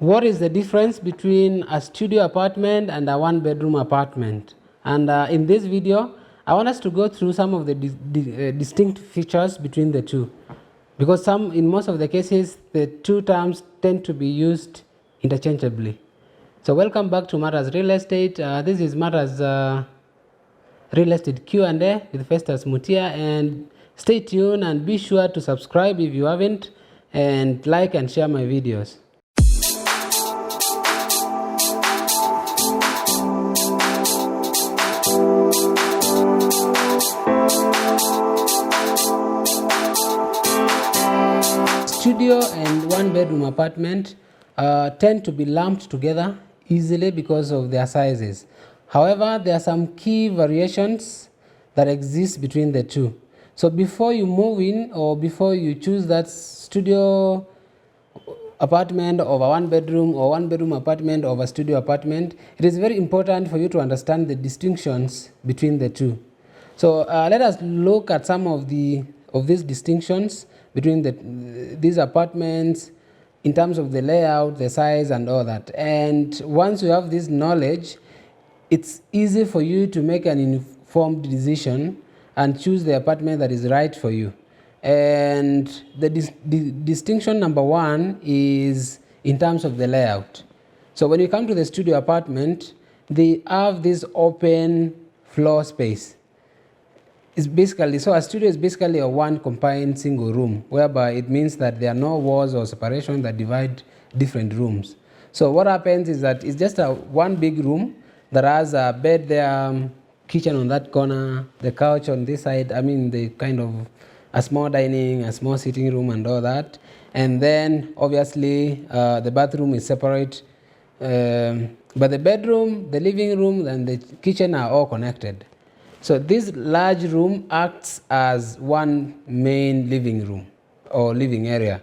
what is the difference between a studio apartment and a one-bedroom apartment. And in this video, I want us to go through some of the distinct features between the two, because in most of the cases, the two terms tend to be used interchangeably. So welcome back to Matters Real Estate. This is Matters Real Estate Q&A with Festus Mutia, and stay tuned and be sure to subscribe if you haven't, and like and share my videos. Studio and one-bedroom apartment tend to be lumped together easily because of their sizes. However, there are some key variations that exist between the two. So before you move in, or before you choose that studio apartment over one-bedroom, or one-bedroom apartment over studio apartment, it is very important for you to understand the distinctions between the two. So let us look at some of these distinctions between these apartments in terms of the layout, the size, and all that. And once you have this knowledge, it's easy for you to make an informed decision and choose the apartment that is right for you. And the distinction number one is in terms of the layout. So when you come to the studio apartment, they have this open floor space. A studio is basically a one combined single room, whereby it means that there are no walls or separation that divide different rooms. So what happens is that it's just one big room that has a bed there, kitchen on that corner, the couch on this side, the kind of a small dining, a small sitting room and all that. And then obviously the bathroom is separate. But the bedroom, the living room, and the kitchen are all connected. So this large room acts as one main living room or living area.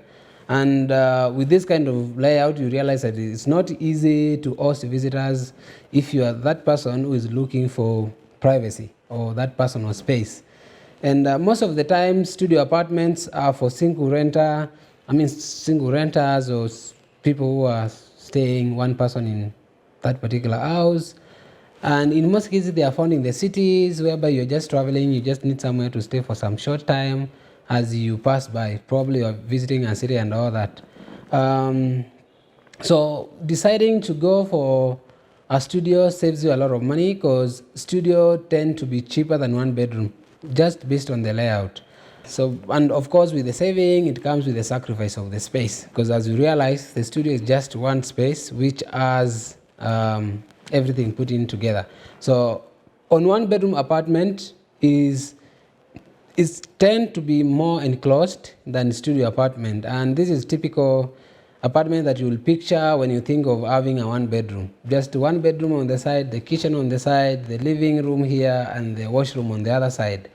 And with this kind of layout, you realize that it's not easy to host visitors if you are that person who is looking for privacy or that personal space. And most of the time, studio apartments are for single renters or people who are staying one person in that particular house. And in most cases, they are found in the cities, whereby you're just traveling, you just need somewhere to stay for some short time as you pass by. Probably you're visiting a city and all that. So deciding to go for a studio saves you a lot of money, because studio tend to be cheaper than one bedroom, just based on the layout. So, and of course, with the saving, it comes with the sacrifice of the space, because as you realize, the studio is just one space which has everything put in together. So on one bedroom apartment is tend to be more enclosed than studio apartment, and this is typical apartment that you will picture when you think of having a one bedroom. Just one bedroom on the side, the kitchen on the side, the living room here, and the washroom on the other side.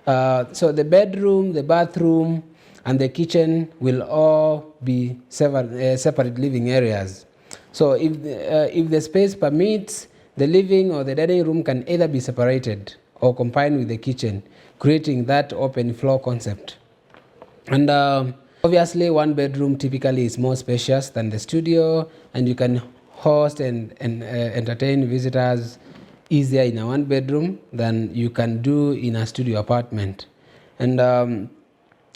So the bedroom, the bathroom, and the kitchen will all be separate living areas. So if the space permits, the living or the dining room can either be separated or combined with the kitchen, creating that open floor concept. And obviously, one bedroom typically is more spacious than the studio, and you can host and entertain visitors easier in a one bedroom than you can do in a studio apartment. And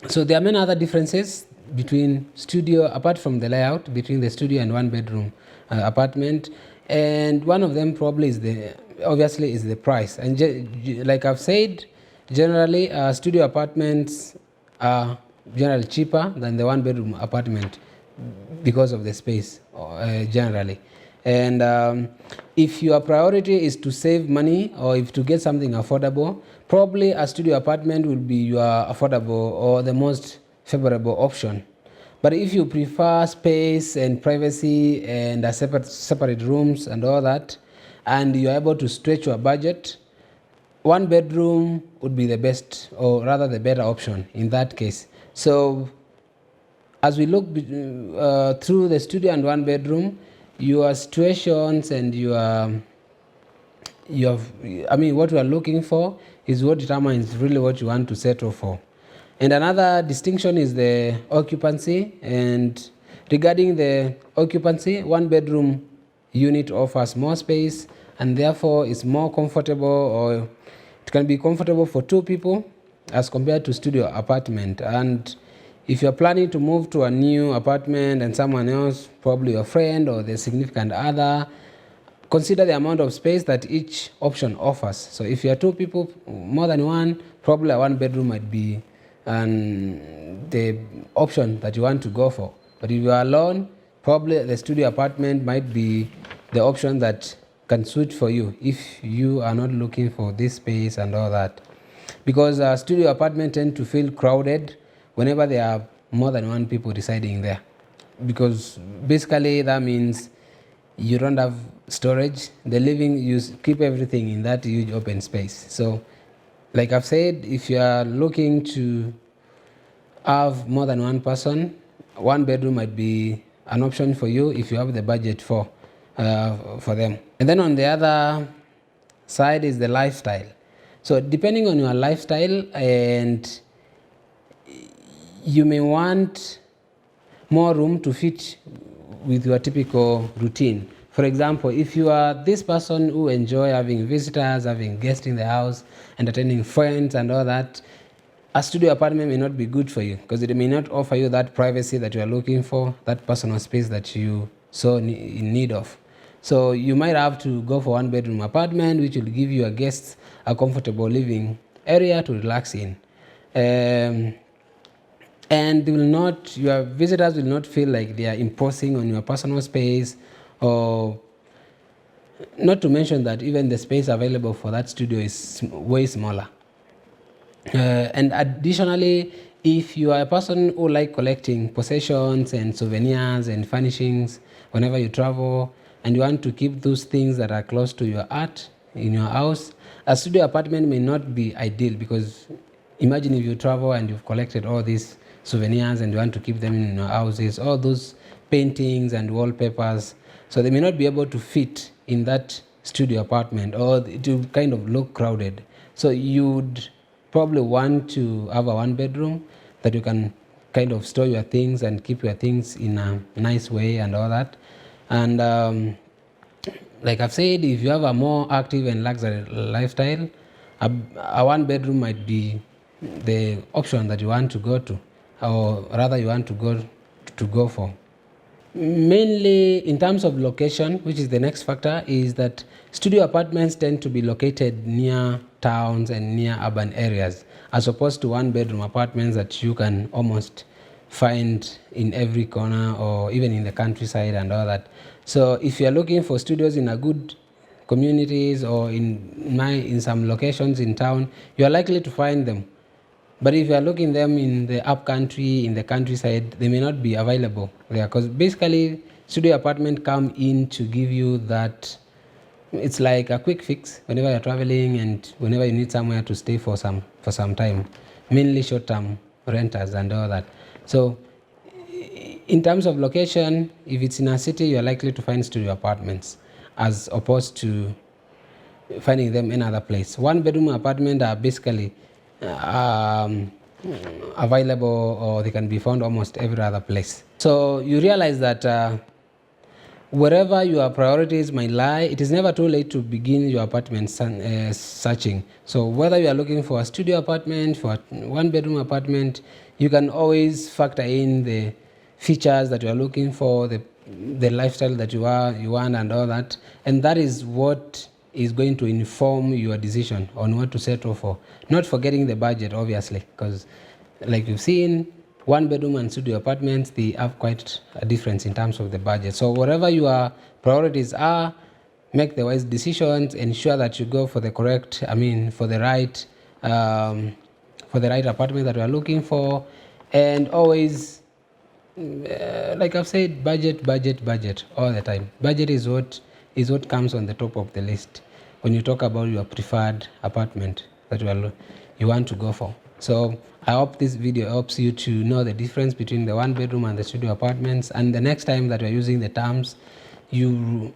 so there are many other differences between studio, apart from the layout, between the studio and one bedroom apartment, and one of them probably is the price. And like I've said, generally studio apartments are generally cheaper than the one bedroom apartment because of the space generally. And if your priority is to save money, or if to get something affordable, probably a studio apartment will be your affordable or the most favorable option. But if you prefer space and privacy and separate rooms and all that, and you're able to stretch your budget, one bedroom would be the best, or rather the better option in that case. So as we look through the studio and one bedroom, your situations and what you are looking for is what determines really what you want to settle for. And another distinction is the occupancy. And Regarding the occupancy, one bedroom unit offers more space and therefore is more comfortable, or it can be comfortable for two people as compared to studio apartment. And if you're planning to move to a new apartment and someone else, probably your friend or the significant other, consider the amount of space that each option offers. So if you are two people, more than one, probably a one bedroom might be the option that you want to go for. But if you are alone, probably the studio apartment might be the option that can suit for you if you are not looking for this space and all that. Because studio apartments tend to feel crowded whenever there are more than one people residing there. Because basically that means you don't have storage. The living, you keep everything in that huge open space. So like I've said, if you are looking to have more than one person, one bedroom might be an option for you if you have the budget for them. And then on the other side is the lifestyle. So depending on your lifestyle, and you may want more room to fit with your typical routine. For example, if you are this person who enjoy having visitors, having guests in the house, entertaining friends and all that, a studio apartment may not be good for you because it may not offer you that privacy that you are looking for, that personal space that you so in need of. So you might have to go for one bedroom apartment, which will give your guests a comfortable living area to relax in. And your visitors will not feel like they are imposing on your personal space, or not to mention that even the space available for that studio is way smaller. And additionally, if you are a person who like collecting possessions and souvenirs and furnishings whenever you travel, and you want to keep those things that are close to your art in your house, a studio apartment may not be ideal, because imagine if you travel and you've collected all these souvenirs and you want to keep them in your houses, all those paintings and wallpapers, so they may not be able to fit in that studio apartment, or it will kind of look crowded. So you'd probably want to have a one bedroom that you can kind of store your things and keep your things in a nice way and all that. And like I've said, if you have a more active and luxury lifestyle, a one bedroom might be the option that you want to go to, or rather you want to go for. Mainly in terms of location, which is the next factor, is that studio apartments tend to be located near towns and near urban areas, as opposed to one bedroom apartments that you can almost find in every corner or even in the countryside and all that. So if you're looking for studios in a good communities or in some locations in town, you are likely to find them. But if you are looking them in the upcountry, in the countryside, they may not be available there, because basically studio apartment come in to give you that. It's like a quick fix whenever you're traveling and whenever you need somewhere to stay for some time, mainly short-term renters and all that. So in terms of location, if it's in a city, you're likely to find studio apartments as opposed to finding them in another place. One bedroom apartment are basically available, or they can be found almost every other place. So you realize that wherever your priorities might lie, it is never too late to begin your apartment searching. So whether you are looking for a studio apartment, for a one bedroom apartment, you can always factor in the features that you are looking for, the lifestyle that you want and all that. And that is what is going to inform your decision on what to settle for. Not forgetting the budget, obviously, because like you've seen, one bedroom and studio apartments, they have quite a difference in terms of the budget. So whatever your priorities are, make the wise decisions, ensure that you go for the right apartment that you are looking for, and always, like I've said, budget all the time. Budget is what comes on the top of the list when you talk about your preferred apartment that you want to go for. So I hope this video helps you to know the difference between the one bedroom and the studio apartments, and the next time that you're using the terms, you'd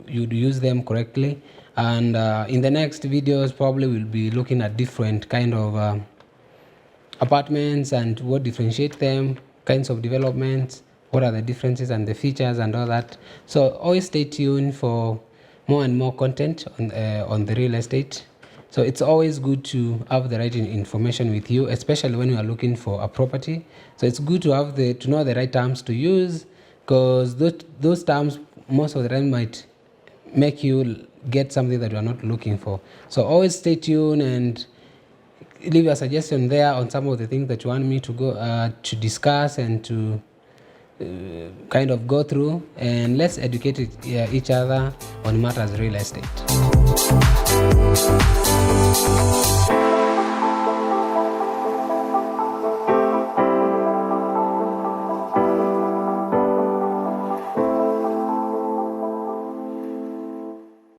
use them correctly. And in the next videos, probably we'll be looking at different kind of apartments and what differentiate them, kinds of developments, what are the differences and the features and all that. So always stay tuned for more and more content on the real estate. So it's always good to have the right information with you, especially when you are looking for a property. So it's good to have to know the right terms to use, because those terms most of the time might make you get something that you are not looking for. So always stay tuned and leave a suggestion there on some of the things that you want me to go to discuss and to kind of go through, and let's educate each other on matters real estate.